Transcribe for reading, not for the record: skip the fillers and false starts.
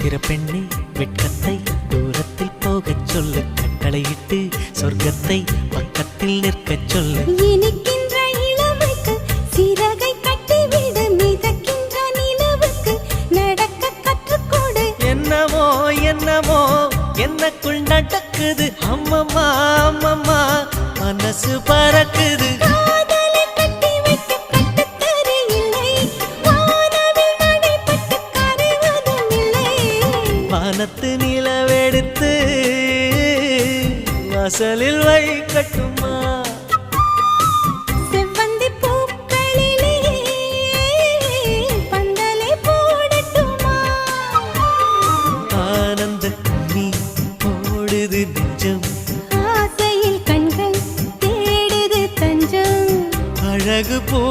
சித்திர பெண்ணே வெட்கத்தை தூரத்தில் போகச் சொல்லு, கட்டளையிட்டு சொர்க்கத்தை பக்கத்தில் நிற்கச் சொல்லு. இனிக்கின்ற இளமைக்கு சிறகை கட்டிவிடு, மிதக்கின்ற நிலவுக்கு நடக்க கற்றுக்கொடு. என்னமோ என்னமோ என்னக்குள் நடக்குது, அம்மம்மா அம்மம்மா மனசு பறக்குது. காதலை கட்டி வைக்க கட்டுத்தறி இல்லை, வானவில் நடைபட்டு கரைவதும் இல்லை. வானத்து நிலவெடுத்து வாசலில் வைக்கட்டுமா? செவ்வந்தி பூக்களிலே பந்தலை போடட்டுமா? ஆனந்த நீ ஓடுது நெஞ்சம், ஆசையில் கண்கள் தேடுது தஞ்சம். அழகு பூ